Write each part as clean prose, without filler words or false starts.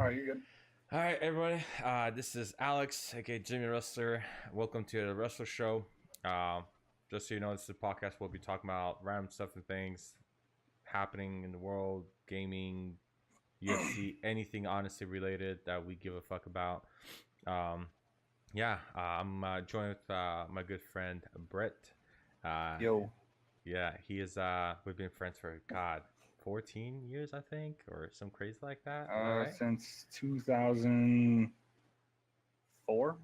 All right, you're good. All right, everybody. This is Alex, aka Jimmy Russler. Welcome to the Russler Show. Uh, just so you know, this is a podcast. We'll be talking about random stuff and things happening in the world, gaming, UFC, anything honestly related that we give a fuck about. Um, I'm joined with my good friend Brett. Uh, Yo, yeah, he is. We've been friends for 14 years, I think, or some crazy like that. Is that right? since 2004.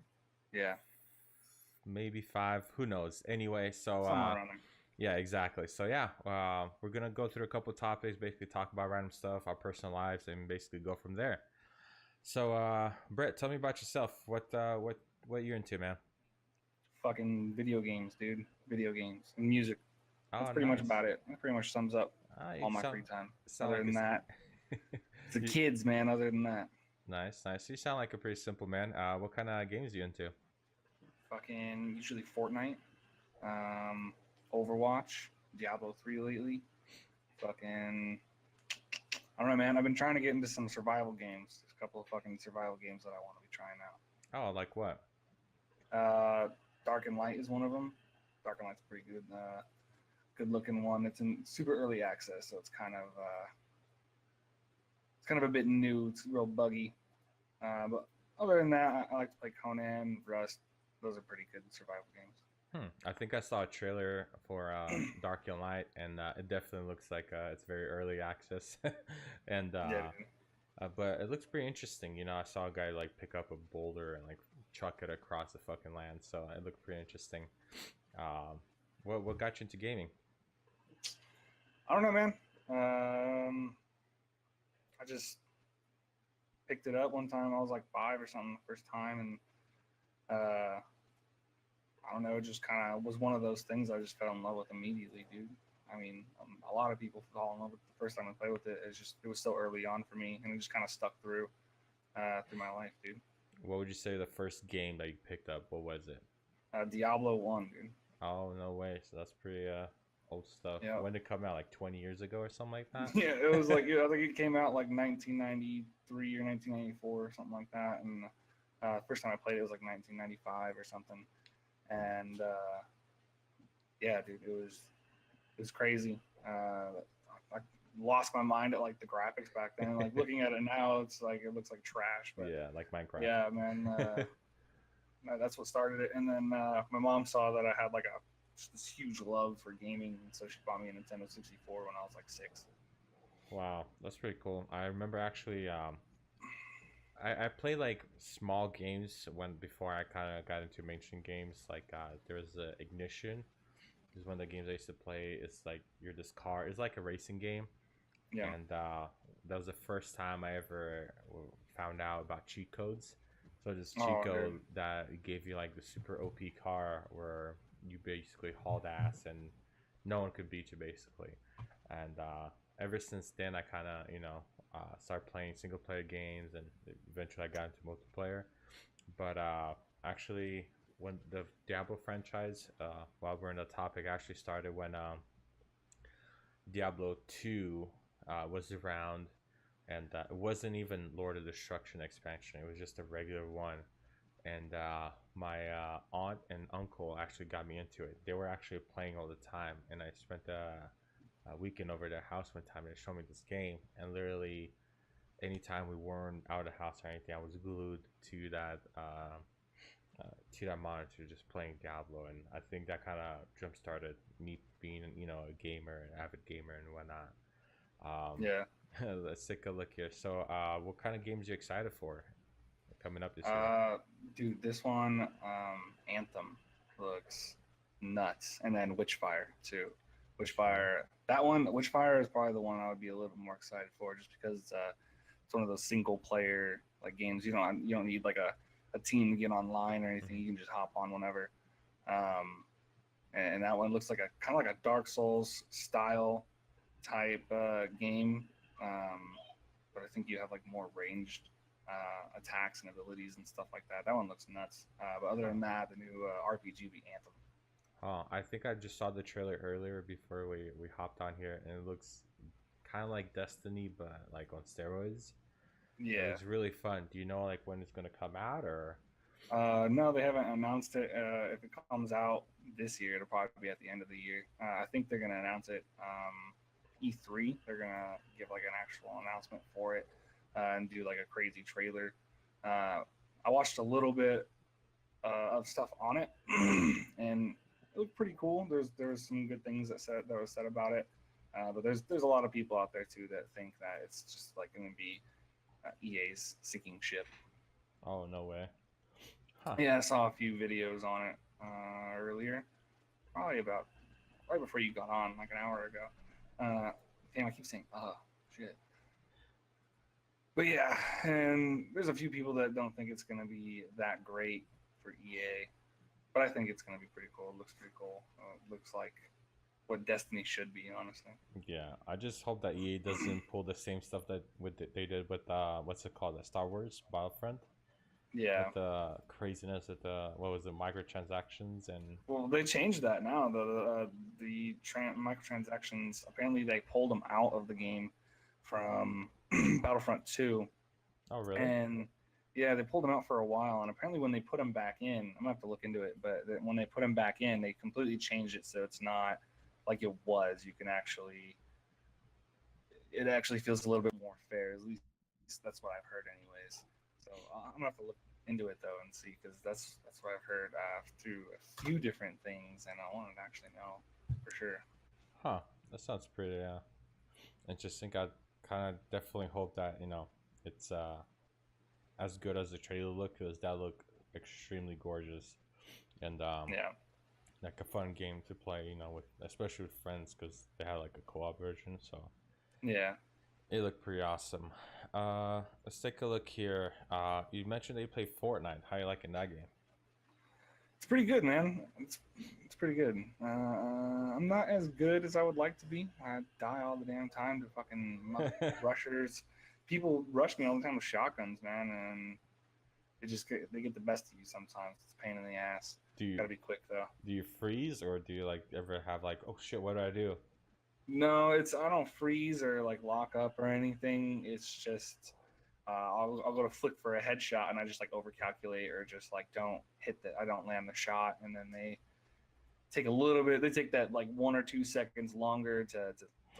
Yeah, Maybe five, who knows. Anyway, somewhere around there. yeah, exactly. We're gonna go through a couple of topics, basically talk about random stuff, our personal lives, and basically go from there. Brett, tell me about yourself. What you're into, man? Fucking video games, dude. Video games and music. That's Oh, pretty much nice. about it. That pretty much sums up You all my free sound time. sound Other like than that, it's the you, kids, man. Other than that, nice, nice. You sound like a pretty simple man. What kind of games are you into? fucking usually Fortnite, um, Overwatch, Diablo 3 lately. Fucking, I don't know, man. I've been trying to get into some survival games. There's a couple of fucking survival games that I want to be trying out. Oh, like what? Uh, Dark and Light is one of them. Dark and Light's pretty good. Good looking one. It's in super early access, so it's kind of a bit new. It's real buggy. But other than that, I like to play Conan, Rust. Those are pretty good survival games. I think I saw a trailer for Dark and Light, and it definitely looks like it's very early access, and Yeah, dude. but it looks pretty interesting. You know, I saw a guy like pick up a boulder and like chuck it across the fucking land, so it looked pretty interesting. Um, what got you into gaming? I don't know, man. Um, I just picked it up one time. I was like 5 or something the first time, and uh, I don't know. It just kind of was one of those things I just fell in love with immediately, dude. I mean, a lot of people fall in love with the first time I played with it. It was so early on for me, and it just kind of stuck through my life, dude. What would you say the first game that you picked up? What was it? Diablo 1, dude. Oh, no way! So that's pretty old stuff. Yeah. When did it come out? Like 20 years ago or something like that? Yeah, it was like, I think it came out like 1993 or 1994 or something like that. And first time I played it was like 1995 or something. And yeah, dude, it was crazy. I lost my mind at like the graphics back then. Like looking at it now, it's like it looks like trash. But Yeah, like Minecraft. yeah, man, that's what started it. And then my mom saw that I had like this huge love for gaming, and so she bought me a Nintendo 64 when I was like 6. Wow, that's pretty cool. I remember actually, I played like small games when before I kind of got into mainstream games. Like there was Ignition. Is one of the games I used to play. It's like you're this car. It's like a racing game, Yeah. and that was the first time I ever found out about cheat codes. So this cheat Oh, dude. code that gave you like the super OP car where you basically hauled ass and no one could beat you basically. And ever since then, I kind of started playing single player games, and eventually I got into multiplayer. But actually, when the Diablo franchise, while we're on the topic, actually started when Diablo 2 was around, and it wasn't even Lord of Destruction expansion. It was just a regular one. And my aunt and uncle actually got me into it. They were actually playing all the time, and I spent a weekend over at their house one time and they showed me this game. And literally, anytime we weren't out of the house or anything, I was glued to that monitor, just playing Diablo. And I think that kind of jump started me being, a gamer, an avid gamer, and whatnot. Um, Yeah. let's take a look here. So, what kind of games are you excited for coming up this year? Uh, Dude, this one, Anthem, looks nuts, and then Witchfire too. Witchfire. Witchfire is probably the one I would be a little bit more excited for, just because it's one of those single player like games. You don't need like a team to get online or anything. Mhm. You can just hop on whenever. Um, and that one looks like a kind of like a Dark Souls style type game. But I think you have like more ranged attacks and abilities and stuff like that. That one looks nuts. But other Huh. than that, the new RPG will be Anthem. Oh, I think I just saw the trailer earlier before we hopped on here, and it looks kind of like Destiny, but like on steroids. It Yeah. looks really fun. Do you know like when it's gonna come out or? No, they haven't announced it. If it comes out this year, it'll probably be at the end of the year. I think they're gonna announce it E3. They're gonna give like an actual announcement for it and do like a crazy trailer. I watched a little bit of stuff on it, and it looked pretty cool. There's some good things that was said about it, but there's a lot of people out there too that think that it's just like going to be EA's sinking ship. Oh, no way. Huh. Yeah, I saw a few videos on it earlier, probably about right before you got on, like an hour ago. Damn, I keep saying, oh shit. But yeah, and there's a few people that don't think it's going to be that great for EA, but I think it's going to be pretty cool. It looks pretty cool. It looks like what Destiny should be, honestly. Yeah, I just hope that EA doesn't pull the same stuff that they did with what's it called, the Star Wars Battlefront, Yeah. with the craziness at the what was it, microtransactions and. Well, they changed that now. Microtransactions, apparently they pulled them out of the game from Battlefront 2. Oh, really? And yeah, they pulled them out for a while. And apparently when they put them back in, I'm going to have to look into it, but when they put them back in, they completely changed it so it's not like it was. You can actually, it actually feels a little bit more fair. At least that's what I've heard, anyways. So I'm gonna have to look into it though and see, because that's what I've heard through a few different things, and I wanted to actually know for sure. Huh. That sounds pretty interesting. I kind of definitely hope that it's as good as the trailer look, because that look extremely gorgeous and Yeah, like a fun game to play, with especially with friends, because they had like a co-op version, so yeah, it looked pretty awesome. Let's take a look here. You mentioned that you play Fortnite. How you liking that game? it's pretty good, man. It's pretty good. I'm not as good as I would like to be. I die all the damn time to fucking rushers. People rush me all the time with shotguns, man, and they get the best of you sometimes. It's a pain in the ass. do you Gotta be quick though. do you freeze, or do you like ever have like, oh shit, what do I do? No, I don't freeze or like lock up or anything. It's just I'll go to flick for a headshot and I just like overcalculate or just like I don't land the shot, and then they take a little bit. They take that like 1 or 2 seconds longer to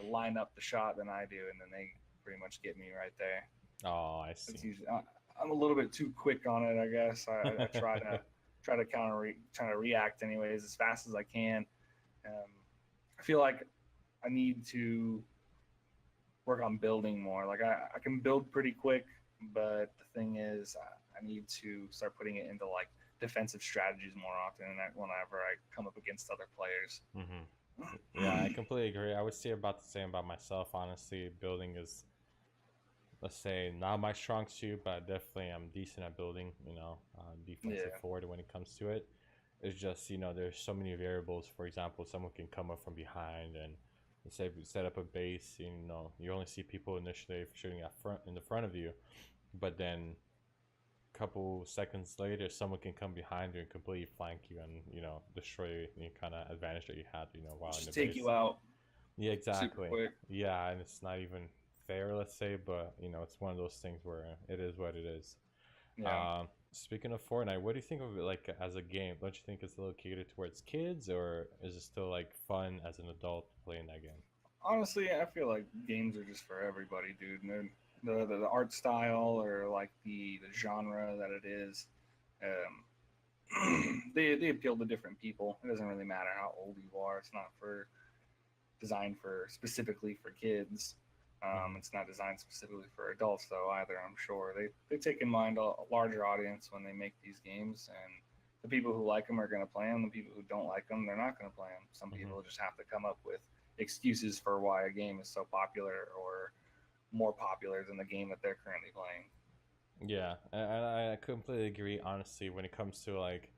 line up the shot than I do, and then they pretty much get me right there. Oh, I It's see. usually I'm a little bit too quick on it, I guess. I try to try to react anyways as fast as I can. Um, I feel like I need to work on building more. Like I can build pretty quick, but the thing is, I need to start putting it into like defensive strategies more often, and whenever I come up against other players. Yeah, I completely agree. I would say about the same about myself. Honestly, building is, let's say, not my strong suit, but definitely I'm decent at building. Defensive Yeah, forward when it comes to it. It's just there's so many variables. For example, someone can come up from behind and let's say set up a base. You only see people initially shooting at front in the front of you, but then a couple seconds later, someone can come behind you and completely flank you and destroy the kind of advantage that you had while in the just take base. you out Yeah, super exactly. quick. Yeah, and it's not even fair, let's say, but it's one of those things where it is what it is. Yeah. Speaking of Fortnite, what do you think of it like as a game? Don't you think it's a little catered towards kids, or is it still like fun as an adult playing that game? Honestly, I feel like games are just for everybody, dude. The art style or like the genre that it is, they appeal to different people. It doesn't really matter how old you are. It's not for designed for specifically for kids. Hmm. It's not designed specifically for adults though either. I'm sure they take in mind a larger audience when they make these games, and the people who like them are going to play them. The people who don't like them, they're not going to play them. Some Hmm. people just have to come up with excuses for why a game is so popular or more popular than the game that they're currently playing. Yeah, and I completely agree. Honestly, when it comes to like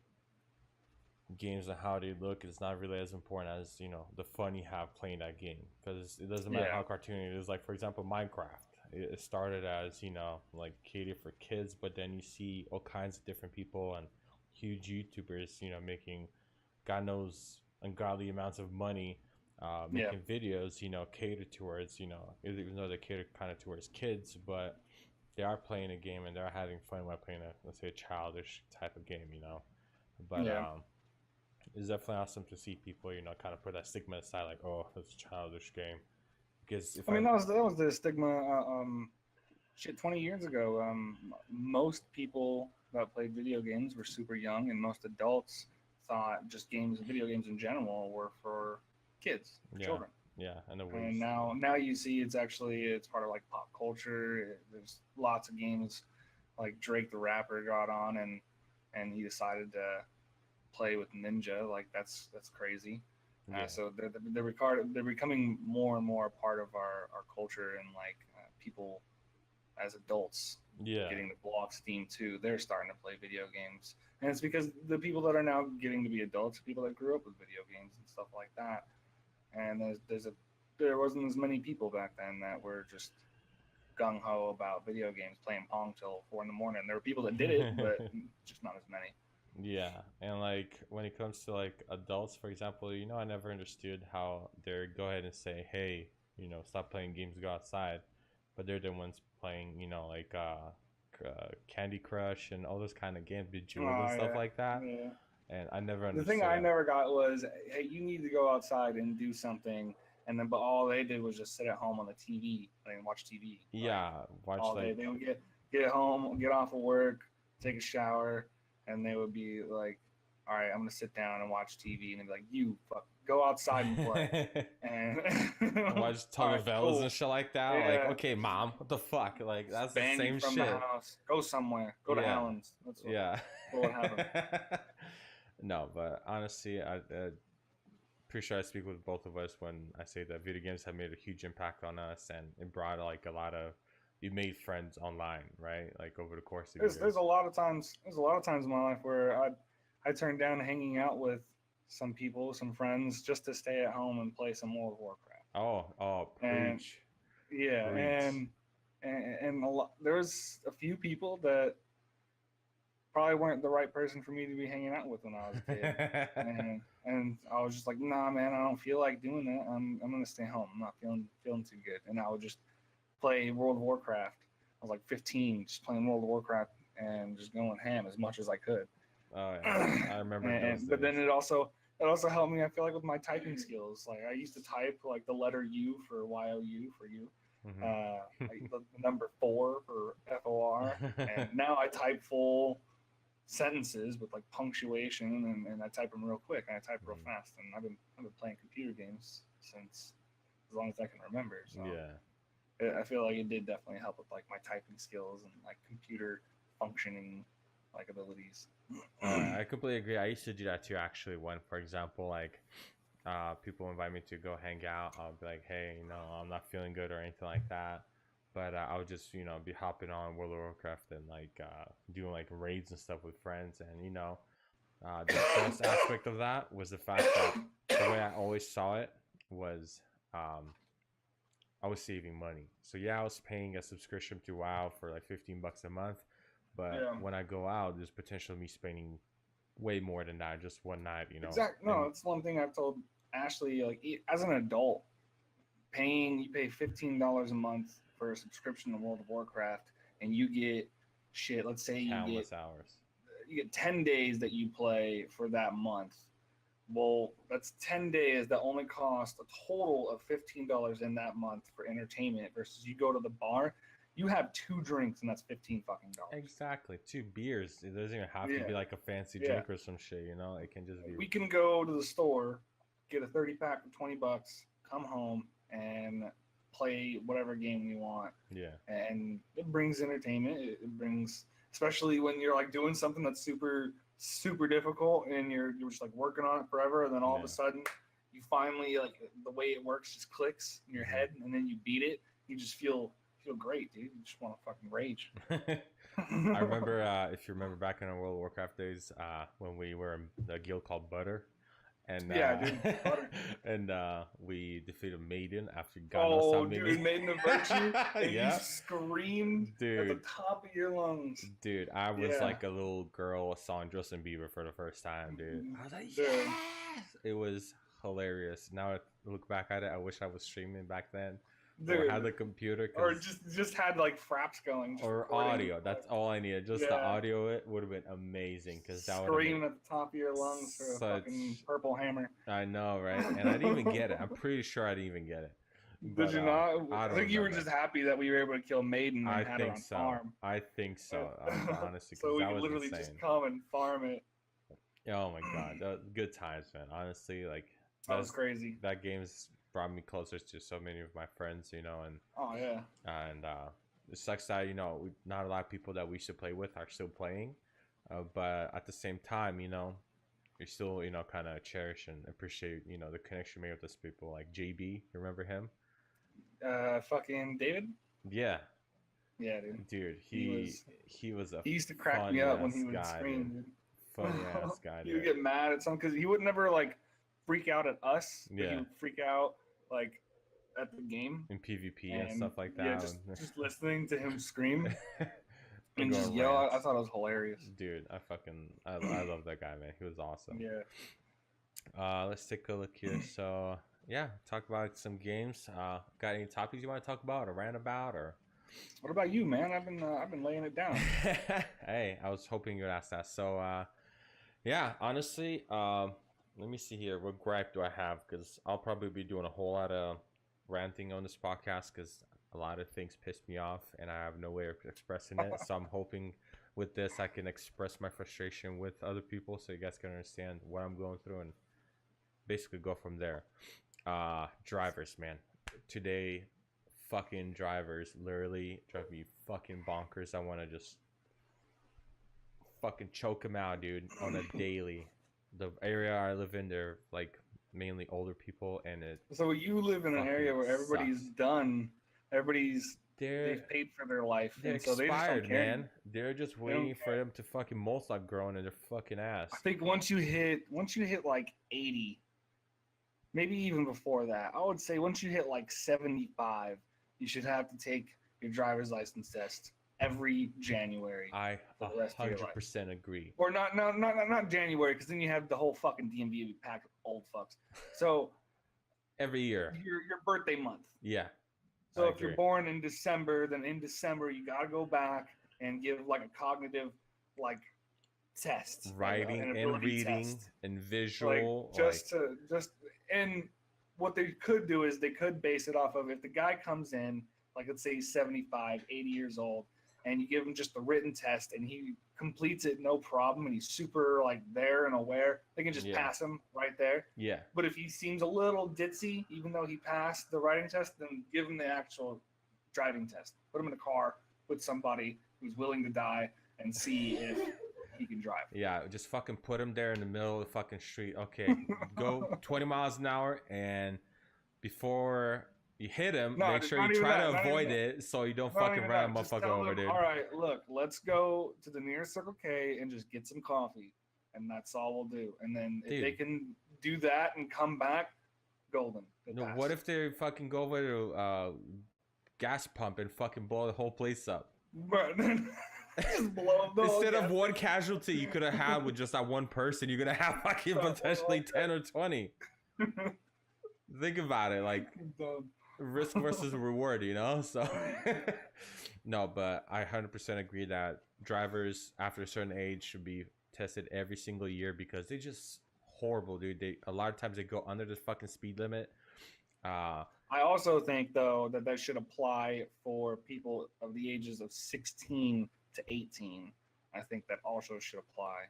games and how they look, it's not really as important as the fun you have playing that game, because it doesn't matter Yeah, how cartoony it is. Like for example, Minecraft. It started as like catered for kids, but then you see all kinds of different people and huge YouTubers making God knows ungodly amounts of money, yeah, making videos catered towards even though they cater kind of towards kids, but they are playing a game and they're having fun while playing a, let's say, a childish type of game, you know. But Yeah. it's definitely awesome to see people, you know, kind of put that stigma aside, like, oh, it's a childish game. Because if I mean, that was the stigma. Shit, 20 years ago, most people that played video games were super young, and most adults thought just video games in general, were for kids, for yeah, children. yeah, and it And was, now you see it's part of like pop culture. There's lots of games like Drake the rapper got on and he decided to play with Ninja. Like that's crazy. yeah, So they're becoming more and more a part of our culture, and like people as adults yeah, getting to block Steam too. They're starting to play video games, and it's because the people that are now getting to be adults, people that grew up with video games and stuff like that. And there wasn't as many people back then that were just gung ho about video games, playing Pong till 4 in the morning. There were people that did it, but just not as many. yeah. And like when it comes to like adults, for example, you know, I never understood how they go ahead and say, hey, you know, stop playing games, go outside, but they're the ones playing, you know, like Candy Crush and all those kind of games, Bejeweled and Oh stuff yeah, like that. yeah. And I never The thing understood I that. never got was, hey, you need to go outside and do something, and then but all they did was just sit at home on the TV and watch TV. Like Yeah, watch all day, like they would get home, get off of work, take a shower, and they would be like, "All right, I'm gonna sit down and watch TV," and they'd be like, "You fuck, go outside and play." And watch all right, telenovelas cool, and shit like that. Like, yeah, okay, mom, what the fuck? Like, just that's the ban you same from the shit. house. Go somewhere. Go to Yeah, Allen's. yeah. What would happen. No, but honestly, I pretty sure I speak with both of us when I say that video games have made a huge impact on us, and it brought like a lot of, you made friends online, right? Like over the course of There's years. a lot of times in my life where I turned down hanging out with some people, some friends, just to stay at home and play some World of Warcraft. Oh, And preach, yeah, preach. and there was a few people that probably weren't the right person for me to be hanging out with when I was a kid. And I was just like, nah, man, I don't feel like doing that. I'm gonna stay home. I'm not feeling too good. And I would just play World of Warcraft. I was like 15, just playing World of Warcraft and just going ham as much as I could. Oh yeah, I remember those But then days. it also helped me. I feel like with my typing skills, like I used to type like the letter U for YOU for you, like the number 4 for FOR, and now I type full sentences with like punctuation, and I type them real quick and I type real fast. And I've been playing computer games since as long as I can remember. So Yeah. I feel like it did definitely help with like my typing skills and like computer functioning like abilities. I completely agree. I used to do that too, actually. When, for example, like people invite me to go hang out, I'll be like, hey, you know, I'm not feeling good or anything like that. But I would just, you know, be hopping on World of Warcraft and like doing like raids and stuff with friends. And, you know, the best aspect of that was the fact that the way I always saw it was I was saving money. So yeah, I was paying a subscription to WoW for like $15 a month, but Yeah. when I go out, there's potential me spending way more than that just one night, you know. Exactly. No, And it's one thing I've told Ashley. Like, as an adult, you pay $15 a month for a subscription to World of Warcraft, and you get shit. Let's say countless hours. you get 10 days that you play for that month. Well, that's 10 days that only cost a total of $15 in that month for entertainment. Versus you go to the bar, you have 2 drinks, and that's 15 fucking dollars. Exactly, 2 beers. It doesn't even have to Yeah. be like a fancy Yeah. drink or some shit, you know. It can just be. We can go to the store, get a 30 pack for $20, come home and play whatever game we want. Yeah. And it brings entertainment. It brings, especially when you're like doing something that's super difficult and you're just like working on it forever, and then all of a sudden you finally, like, the way it works just clicks in your head, and then you beat it. You just feel great, dude. You just want to fucking rage. I remember, if you remember back in our World of Warcraft days, when we were in the guild called Butter, and Yeah, dude, Butter. and we defeated Maiden after God knows how Oh, many. dude, Maiden of Virtue, and Yeah, you screamed at the dude, top of your lungs. dude, I was Yeah. like a little girl sawing Justin Bieber for the first time, dude. I was like, Dude. yes! It was hilarious. Now I look back at it, I wish I was streaming back then. or Dude, had the computer, or cause just had like fraps going, just or recording, audio. That's all I needed. Just the yeah, audio. It would have been amazing, cause that would have been screaming at the top of your lungs for a fucking such. purple hammer. I know, right? And I didn't even get it. I'm pretty sure I didn't even get it. Did But you not? I I don't think you were remember. just happy that we were able to kill Maiden I and had her think on so. farm. I think so. Honestly, because So we that could was literally just insane. come and farm it. Oh my god, good times, man. Honestly, like That was crazy. that game's brought me closer to so many of my friends, you know, Oh yeah. and it sucks that not a lot of people that we should play with are still playing, but at the same time, we still kind of cherish and appreciate the connection made with those people like JB. You remember him? Fucking David. Yeah, Yeah, dude. dude. He was. He was a He used to crack me funny up when ass he would guy, scream, dude. dude. Funny ass guy, He would dude. get mad at something because he would never like freak out at us, but he Yeah. would freak out like at the game In PvP and stuff like Yeah, that. just listening to him scream Or and go just on yell. I rants. thought it was hilarious. Dude, I love that guy, man. He was awesome. Yeah. Let's take a look here. So yeah, talk about some games. Got any topics you want to talk about or rant about or? What about you, man? I've been laying it down. Hey, I was hoping you would ask that. So yeah, honestly, let me see here. What gripe do I have? Because I'll probably be doing a whole lot of ranting on this podcast because a lot of things piss me off and I have no way of expressing it. So I'm hoping with this I can express my frustration with other people so you guys can understand what I'm going through and basically go from there. Drivers, man. Today, fucking drivers literally drive me fucking bonkers. I want to just fucking choke them out, dude, on a daily. The area I live in, they're like mainly older people, and it. So you live in an area where everybody's sucks. done. Everybody's They're they've paid for their life, they're and so they just expired, don't care. man. They're just They don't waiting for them to fucking most like growing in their fucking ass. I think once you hit like 80, maybe even before that, I would say once you hit like 75, you should have to take your driver's license test every January. I for the rest of your life. 100% agree. Or not January, because then you have the whole fucking DMV be packed with old fucks. So Every year. your birthday month. Yeah. So I if you're agree. born in December, then in December you gotta go back and give like a cognitive like test, Writing an and ability reading test. and visual. Just and what they could do is they could base it off of if the guy comes in, like let's say he's 75, 80 years old, and you give him just the written test and he completes it no problem and he's super like there and aware, they can just Yeah. pass him right there. Yeah. But if he seems a little ditzy, even though he passed the writing test, then give him the actual driving test. Put him in a car with somebody who's willing to die and see if he can drive. Yeah, just fucking put him there in the middle of the fucking street. Okay, go 20 miles an hour, and before you hit him, No, make it's sure not you even try that, to not even avoid that. it so you don't Not fucking even run a that. Just motherfucker tell over, them, dude. all right, look, let's go to the nearest Circle K and just get some coffee, and that's all we'll do. And then if they Dude. can do that and come back, golden. They No, pass. what if they fucking go over to gas pump and fucking blow the whole place up? But then just blow up the whole Instead of gas one casualty you could have had with just that one person, you're gonna have fucking potentially 10 or 20. Think about it, like station. risk versus reward, so no, but I 100% agree that drivers after a certain age should be tested every single year because they just horrible, dude. They a lot of times they go under the fucking speed limit. I also think though that should apply for people of the ages of 16 to 18. I think that also should apply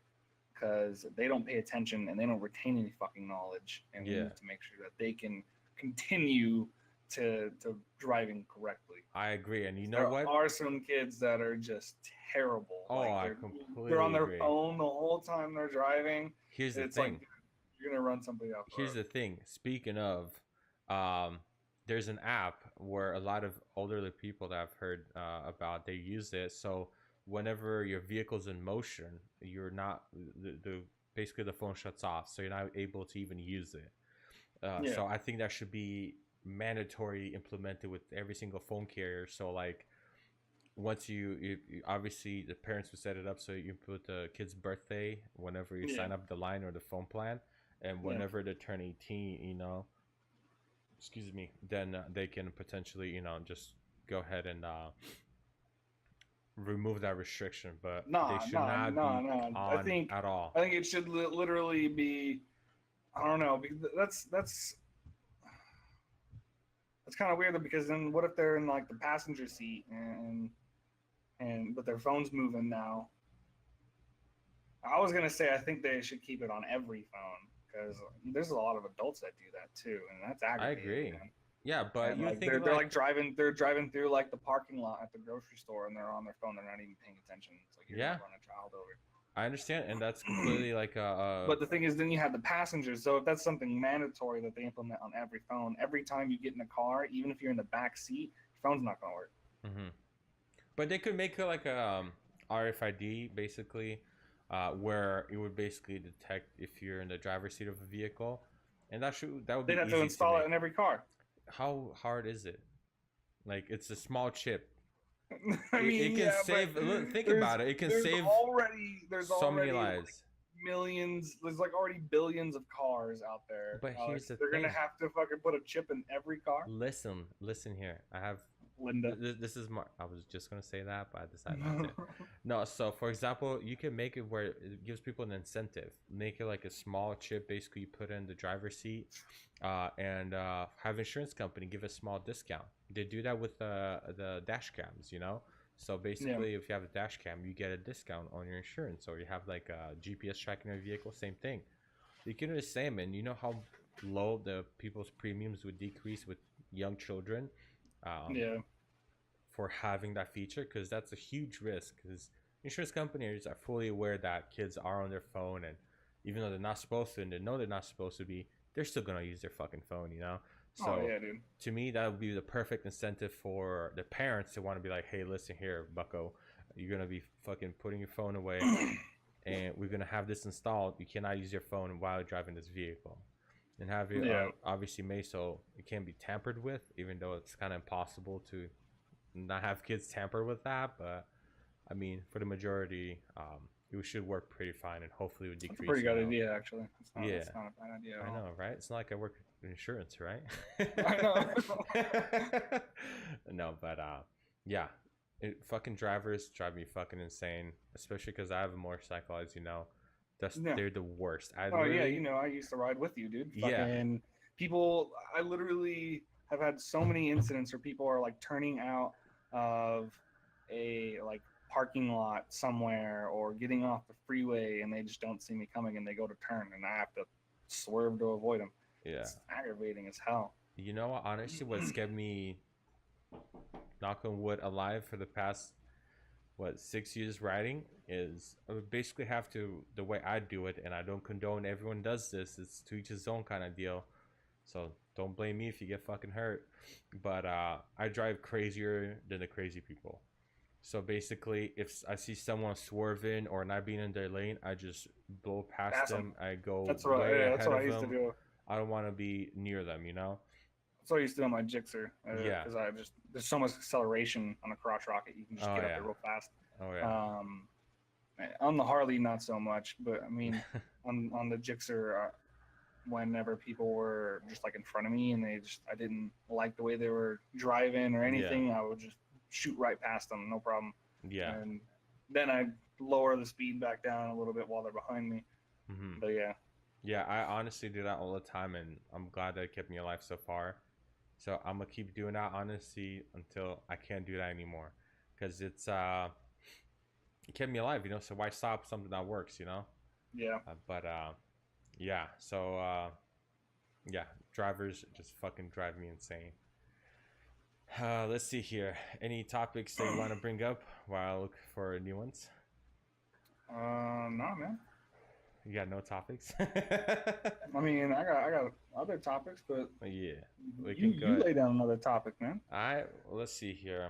because they don't pay attention and they don't retain any fucking knowledge, and we Yeah. need to make sure that they can continue to driving correctly. I agree, and you know There what? are some kids that are just terrible. Oh, I they're, completely they're on their agree. phone the whole time they're driving. Here's the It's thing. like you're gonna run somebody off. Here's the thing. Speaking of, there's an app where a lot of elderly people that I've heard about, they use it. So whenever your vehicle's in motion, you're not basically the phone shuts off, so you're not able to even use it. Yeah. So I think that should be mandatory implemented with every single phone carrier. So like once you obviously the parents would set it up so you put the kid's birthday whenever you sign up the line or the phone plan, and whenever they turn 18, excuse me, then they can potentially, just go ahead and remove that restriction. But they Nah, should nah, not nah, be nah. on at all. I think it should literally be. I don't know. That's kind of weird though, because then what if they're in like the passenger seat and but their phone's moving now? I was gonna say I think they should keep it on every phone because there's a lot of adults that do that too, and that's I aggravating, agree. man. Yeah, but And you like think they're like driving through like the parking lot at the grocery store, and they're on their phone. They're not even paying attention. It's like you're yeah, gonna run a child over. I understand, and that's completely like But the thing is, then you have the passengers. So if that's something mandatory that they implement on every phone, every time you get in a car, even if you're in the back seat, your phone's not gonna work. hmm. But they could make it like a RFID basically, where it would basically detect if you're in the driver's seat of a vehicle, and that would be They'd have to easy to install it make. in every car. How hard is it? Like it's a small chip. I mean, It can yeah, save. but Look, think about it. It can save there's so many already like lives. millions. There's like already billions of cars out there. But here's the They're thing. gonna have to fucking put a chip in every car. Listen here. I have. Linda. This is my. I was just gonna say that, but I decided not to. No. So, for example, you can make it where it gives people an incentive. Make it like a small chip. Basically, you put it in the driver's seat, and have insurance company give a small discount. They do that with the dash cams. So basically, if you have a dash cam, you get a discount on your insurance, or you have like a GPS tracking your vehicle. Same thing. You can do the same, and you know how low the people's premiums would decrease with young children. Yeah. For having that feature, because that's a huge risk, because insurance companies are fully aware that kids are on their phone, and even though they're not supposed to and they know they're not supposed to be, they're still gonna use their fucking phone. So Oh yeah, dude. to me, that would be the perfect incentive for the parents to want to be like, hey, listen here, bucko, you're gonna be fucking putting your phone away and we're gonna have this installed. You cannot use your phone while you're driving this vehicle, and have it obviously made so it can't be tampered with, even though it's kind of impossible to not have kids tamper with that. But I mean, for the majority, it should work pretty fine, and hopefully it would decrease. That's a pretty good idea, actually. It's not a bad idea at all. I know, right? It's not like I work in insurance, right? I know. No, but yeah, fucking drivers drive me fucking insane, especially because I have a motorcycle, as you know. They're the worst. Yeah, I used to ride with you, dude. Fucking people, I literally have had so many incidents where people are like turning out of a like parking lot somewhere or getting off the freeway, and they just don't see me coming, and they go to turn, and I have to swerve to avoid them. Yeah, it's aggravating as hell. You know what? Honestly, what's kept me, knock on wood, alive for the past 6 years riding is I would basically have to, the way I do it, and I don't condone everyone does this, it's to each his own kind of deal, so don't blame me if you get fucking hurt, but I drive crazier than the crazy people. So basically, if I see someone swerving or not being in their lane, I just blow past them. I go that's way that's ahead what of I used them. to do. I don't want to be near them, That's what I used to do on my Gixxer. Yeah. Because there's so much acceleration on a crotch rocket, you can just get up there real fast. Oh yeah. On the Harley, not so much, but I mean, on the Gixxer, whenever people were just like in front of me and I didn't like the way they were driving or anything, I would just shoot right past them, no problem. Yeah. And then I'd lower the speed back down a little bit while they're behind me. Mm-hmm. But yeah. Yeah, I honestly do that all the time, and I'm glad that it kept me alive so far. So I'm gonna keep doing that, honestly, until I can't do that anymore, because it kept me alive, so why stop something that works, Yeah. But yeah, so yeah, drivers just fucking drive me insane. Let's see here, any topics that you want to bring up while I look for new ones? No, man. You got no topics? I mean, I got other topics, but yeah, you lay down another topic, man. Let's see here.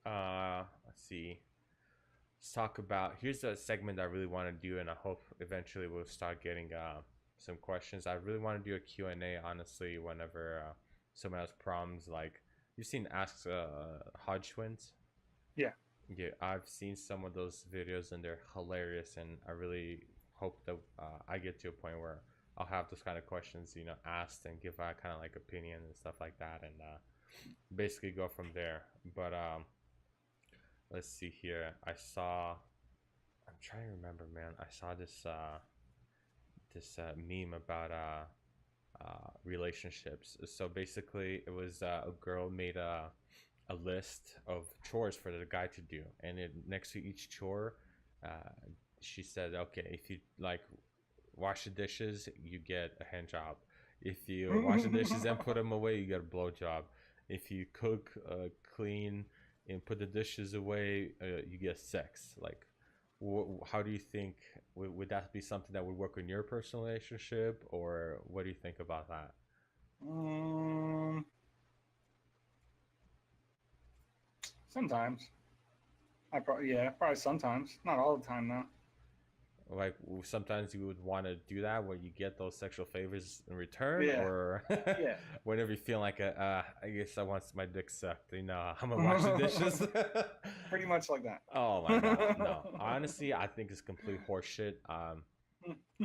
Let's see. Let's talk about. Here's a segment I really want to do, and I hope eventually we'll start getting some questions. I really want to do a Q&A, honestly, whenever someone has problems. Like, you've seen Ask Hodge Twins? Yeah. Yeah, I've seen some of those videos, and they're hilarious, and I really hope that I get to a point where I'll have those kind of questions, asked and give a kind of like opinion and stuff like that, and basically go from there. But let's see here. I'm trying to remember, man. I saw this meme about relationships. So basically, it was a girl made a list of chores for the guy to do, and next to each chore, uh, she said, "Okay, if you like wash the dishes, you get a hand job. If you wash the dishes and put them away, you get a blow job. If you cook, clean, and put the dishes away, you get sex." Like, how do you think would that be something that would work in your personal relationship, or what do you think about that? Um, Sometimes. Probably sometimes. Not all the time though. Like, sometimes you would want to do that where you get those sexual favors in return, Yeah, or yeah. whenever you feel like I guess I want my dick sucked, I'm gonna wash the dishes. Pretty much like that. Oh my god, no. Honestly, I think it's complete horseshit.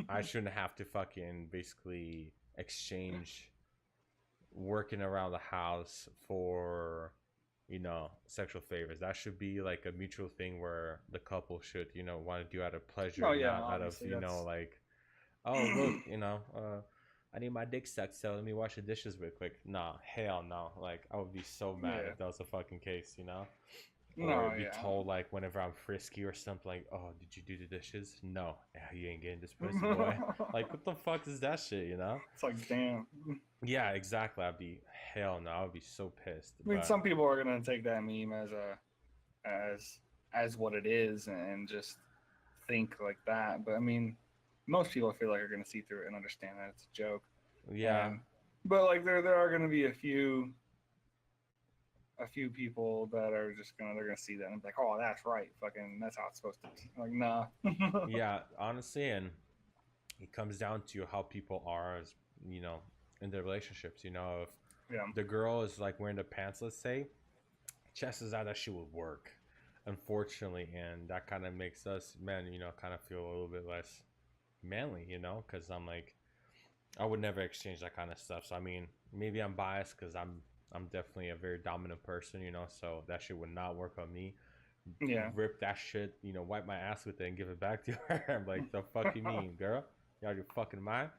I shouldn't have to fucking basically exchange working around the house for, sexual favors. That should be like a mutual thing where the couple should, want to do out of pleasure, Oh yeah, not out of, obviously that's. like, oh look, I need my dick sucked, so let me wash the dishes real quick. Nah, hell no. Like, I would be so mad Yeah. if that was the fucking case, or No, be yeah. told like whenever I'm frisky or something, like, "Oh, did you do the dishes?" No, yeah, you ain't getting this pussy, boy. Like, what the fuck is that shit? It's like, damn. Yeah, exactly. I'd be hell no. I'd be so pissed. I mean, But some people are gonna take that meme as as what it is and just think like that. But I mean, most people I feel like are gonna see through it and understand that it's a joke. yeah, And but like there are gonna be a few people that are just they're gonna see that and be like, oh, that's right, fucking, that's how it's supposed to be. Like, nah. yeah. Honestly, and it comes down to how people are, as in their relationships. If Yeah, the girl is like wearing the pants, let's say, chances are that she will work, unfortunately, and that kind of makes us men, kind of feel a little bit less manly, because I'm like, I would never exchange that kind of stuff. So I mean, maybe I'm biased because I'm definitely a very dominant person, so that shit would not work on me. yeah. Rip that shit, wipe my ass with it and give it back to her. I'm like, the fuck you mean, girl? You out of your fucking mind?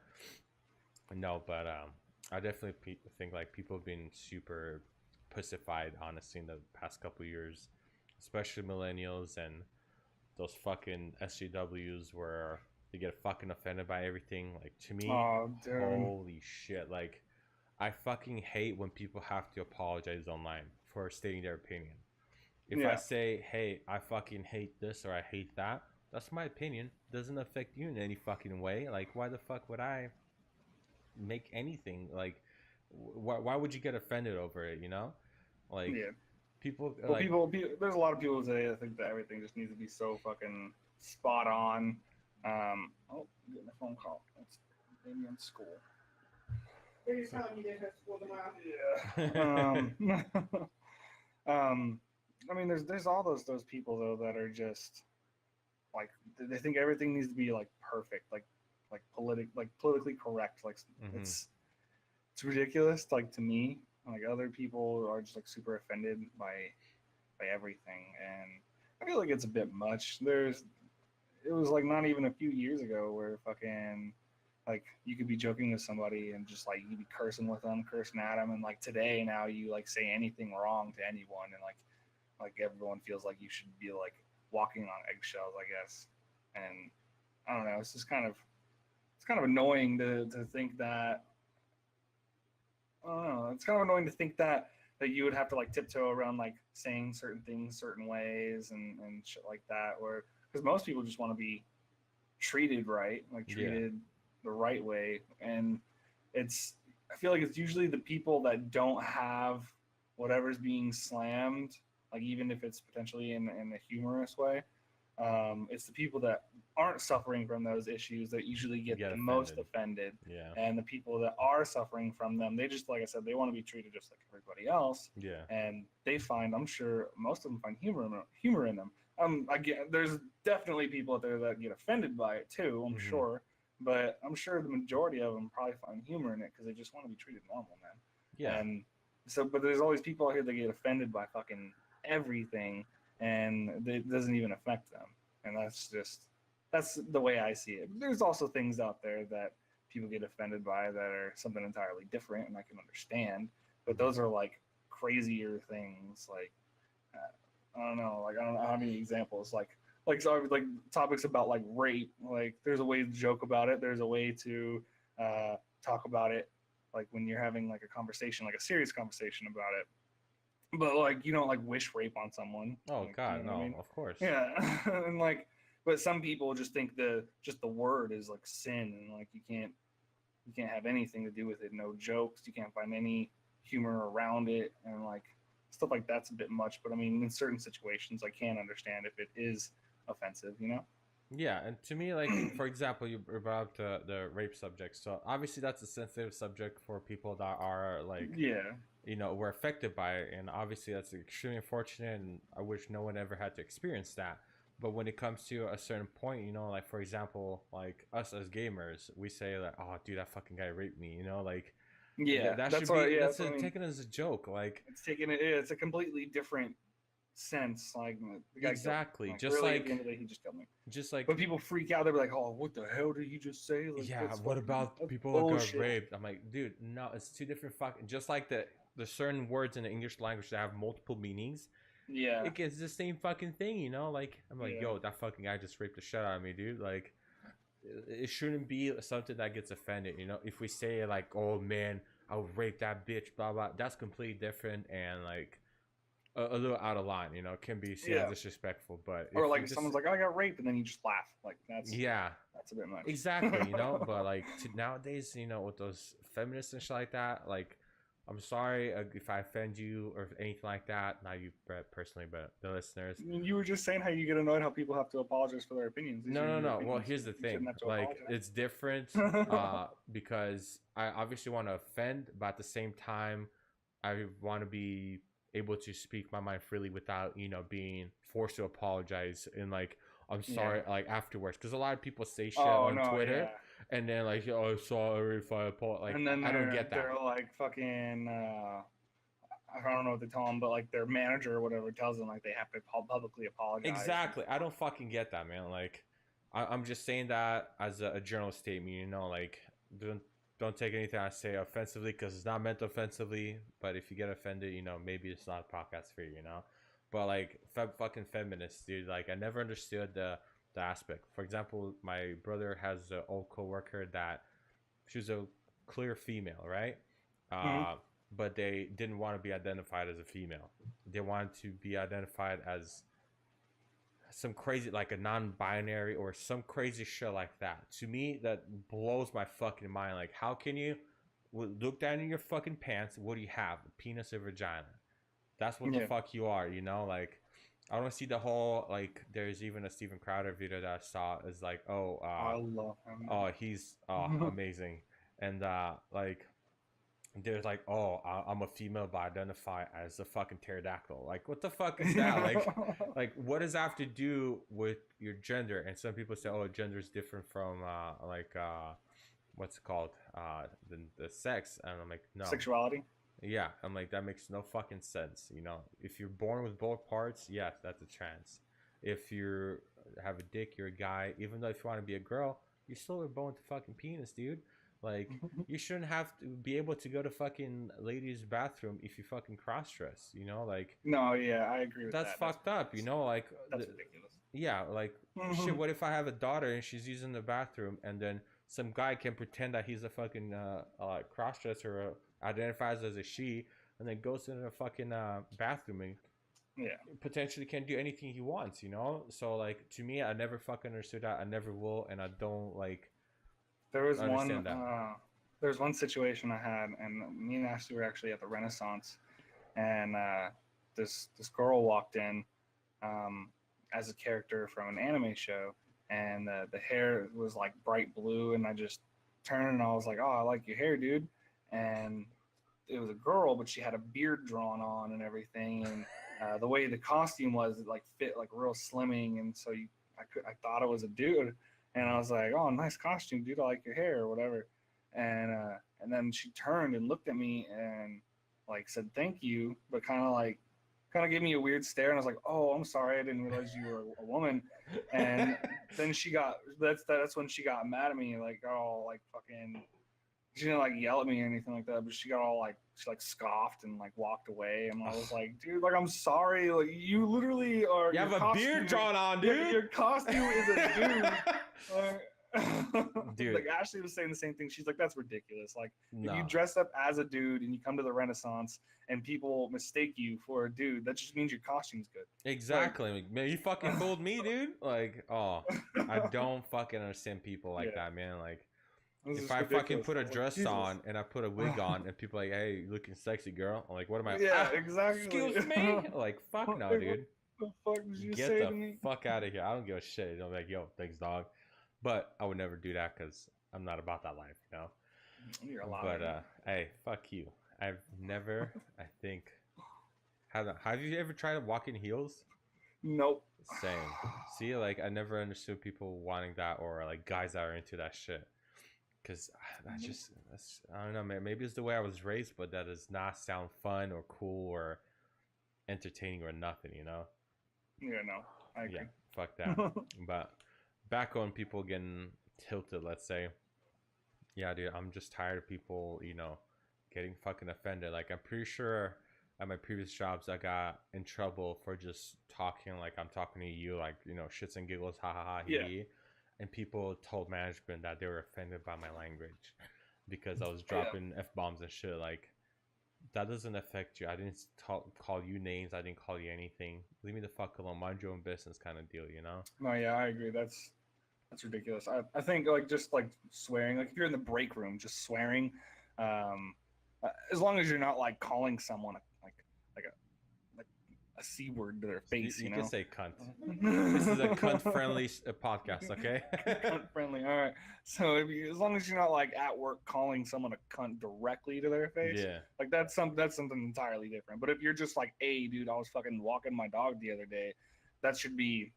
No, but I definitely think like people have been super pussified, honestly, in the past couple of years, especially millennials and those fucking SJWs where they get fucking offended by everything. Like, to me, Oh, dude. holy shit! Like, I fucking hate when people have to apologize online for stating their opinion. If I Yeah, say, "Hey, I fucking hate this" or "I hate that," that's my opinion. Doesn't affect you in any fucking way. Like, why the fuck would I make anything like? Why would you get offended over it? Like, yeah. people Well, like, there's a lot of people today that think that everything just needs to be so fucking spot on. Oh, I'm getting a phone call. It's maybe in school. They're just telling me they have school tomorrow. Yeah. I mean, there's all those people though that are just like they think everything needs to be like perfect, like politically correct. Like mm-hmm. it's ridiculous. Like, to me, like other people are just like super offended by everything, and I feel like it's a bit much. It was like not even a few years ago where fucking like you could be joking with somebody and just like you'd be cursing with them, cursing at them, and like today now you like say anything wrong to anyone and like everyone feels like you should be like walking on eggshells, I guess. And I don't know, it's kind of annoying to think that. I don't know, it's kind of annoying to think that you would have to like tiptoe around like saying certain things certain ways and shit like that, where because most people just want to be treated right, like Yeah, treated the right way. And I feel like it's usually the people that don't have whatever's being slammed, like even if it's potentially in a humorous way. It's the people that aren't suffering from those issues that usually get the most offended. yeah, And the people that are suffering from them, they just, like I said, they want to be treated just like everybody else. yeah, And they find, I'm sure most of them find humor in them. There's definitely people out there that get offended by it too, I'm mm-hmm. sure. but I'm sure the majority of them probably find humor in it because they just want to be treated normal, man. Yeah. And so, but there's always people out here that get offended by fucking everything, and it doesn't even affect them. And that's the way I see it. There's also things out there that people get offended by that are something entirely different, and I can understand. But those are like crazier things. Like I don't know. Like I don't know how many examples. Like topics about like rape. Like there's a way to joke about it. There's a way to talk about it. Like when you're having like a conversation, like a serious conversation about it. But like you don't like wish rape on someone. Oh Like, God, you know no, what I mean? of course. Yeah, and like, but some people just think the word is like sin, and like you can't have anything to do with it. No jokes. You can't find any humor around it, and like stuff like that's a bit much. But I mean, in certain situations, I can understand if it is offensive. You know? Yeah, and to me, like for example, you brought up the rape subject. So obviously, that's a sensitive subject for people that are like, Yeah. were affected by it, and obviously that's extremely unfortunate. And I wish no one ever had to experience that. But when it comes to a certain point, like for example, like us as gamers, we say like, "Oh, dude, that fucking guy raped me," like Yeah. that That's should why. be Yeah. that's That's what I mean. taken as a joke. Like It's taken it. It's a completely different sense. Like the guy killed me. exactly, Like really, at the end of the day, he just killed me. just like But people freak out. They're like, "Oh, what the hell did he just say?" Like yeah, that's what fucking about that's people that got bullshit. raped? I'm like, dude, no, it's two different fucking. Just like the certain words in the English language that have multiple meanings, Yeah. it gets the same fucking thing, Like I'm like, Yeah. yo, that fucking guy just raped the shit out of me, dude. Like, it shouldn't be something that gets offended, If we say like, oh man, I'll rape that bitch, blah blah, that's completely different and like a little out of line, It can be seen as Yeah. disrespectful, but Or if you like just someone's like, "Oh, I got raped," and then you just laugh. Like yeah, that's a bit much. exactly, but like nowadays, with those feminists and shit like that, like, I'm sorry if I offend you or anything like that. Not you personally, but the listeners. You were just saying how you get annoyed how people have to apologize for their opinions. These No, are no, your no. Well, opinions. here's the You thing. shouldn't have to Like, it's different apologize. because I obviously want to offend, but at the same time, I want to be able to speak my mind freely without, being forced to apologize and like, I'm Yeah. sorry, like afterwards. Because a lot of people say shit Oh on no, Twitter yeah. and then like, oh, sorry if I apologize. Like, And then I don't they're get that. they're like fucking. I don't know what they tell them, but like their manager or whatever tells them like they have to publicly apologize. Exactly. I don't fucking get that, man. Like, I'm just saying that as a general statement, like, don't don't take anything I say offensively because it's not meant offensively. But if you get offended, maybe it's not a podcast for you. But like, fucking feminists, dude. Like, I never understood the aspect. For example, my brother has an old coworker that she was a clear female, right? Mhm. Uh, but they didn't want to be identified as a female. They wanted to be identified as some crazy, like a non-binary or some crazy shit like that. To me, that blows my fucking mind. Like, how can you look down in your fucking pants? What do you have? A penis or vagina? That's what the Yeah. fuck you are. Like, I don't see the whole, like, there's even a Steven Crowder video that I saw is like, oh, I love him. he's amazing, and like, there's like, oh, I'm a female but I identify as a fucking pterodactyl. Like, what the fuck is that? Like, what does that have to do with your gender? And some people say, oh, gender is different from like what's it called, the sex. And I'm like, no. Sexuality. Yeah, I'm like, that makes no fucking sense. If you're born with both parts, yes, that's a trans. If you have a dick, you're a guy. Even though if you want to be a girl, you still are born with a fucking penis, dude. Like, you shouldn't have to be able to go to fucking ladies' bathroom if you fucking cross dress. Like, No, yeah, I agree with that's that. fucked up. Like, That's ridiculous. yeah, like, shit. What if I have a daughter and she's using the bathroom and then some guy can pretend that he's a fucking cross dresser or identifies as a she and then goes into the fucking bathroom and Yeah. potentially can do anything he wants. So like, to me, I never fucking understood that. I never will, and I don't like There was understand that. one situation I had, and me and Ashley were actually at the Renaissance, and this girl walked in um, as a character from an anime show, and the hair was like bright blue, and I just turned and I was like, "Oh, I like your hair, dude," and it was a girl, but she had a beard drawn on and everything, and the way the costume was, it like fit like real slimming, and so I thought it was a dude, And I was like, "Oh, nice costume, dude. I like your hair or whatever." And then she turned and looked at me and like said thank you, but kind of gave me a weird stare. And I was like, "Oh, I'm sorry. I didn't realize you were a woman." And then that's when she got mad at me, like, "Oh, like fucking." She didn't like yell at me or anything like that, but she got all like she like scoffed and like walked away. And I was like, "Dude, like I'm sorry. Like you literally are. You have Your a beard drawn on, dude. Your costume is a dude." Dude. Like Ashley was saying the same thing. She's like, "That's ridiculous. Like if you No. dress up as a dude and you come to the Renaissance and people mistake you for a dude, that just means your costume's good." Exactly. Like, man, you fucking fooled me, dude. Like, oh, I don't fucking understand people like that, man. Like, if I fucking put a dress on and I put a wig on and people are like, "Hey, you looking sexy, girl," I'm like, "What am I?" Yeah, exactly. Excuse me. Like, fuck no, dude. What the fuck did you Get say the to me? fuck out of here. I don't give a shit. I'm like, "Yo, thanks, dog," but I would never do that because I'm not about that life, you know. You're a liar. But hey, fuck you. I've never. I think. Have you ever tried to walk in heels? Nope. Same. See, like I never understood people wanting that or like guys that are into that shit. Because I don't know, man. Maybe it's the way I was raised, but that does not sound fun or cool or entertaining or nothing, you know? Yeah, no, I agree. Yeah, fuck that. But back on people getting tilted, let's say. Yeah, dude, I'm just tired of people, you know, getting fucking offended. Like, I'm pretty sure at my previous jobs, I got in trouble for just talking like I'm talking to you, like, you know, shits and giggles, ha ha ha, hee hee. And people told management that they were offended by my language because I was dropping F-bombs and shit. Like, that doesn't affect you. I didn't call you names. I didn't call you anything. Leave me the fuck alone. Mind your own business kind of deal, you know? No, yeah, I agree. That's ridiculous. I think like just like swearing, like if you're in the break room, just swearing, as long as you're not like calling someone like a c word to their face, You know. can say cunt. This is a cunt friendly podcast, okay? Cunt friendly. All right. So as long as you're not like at work calling someone a cunt directly to their face, Yeah. like that's something entirely different. But if you're just like, "Hey, dude, I was fucking walking my dog the other day," that should be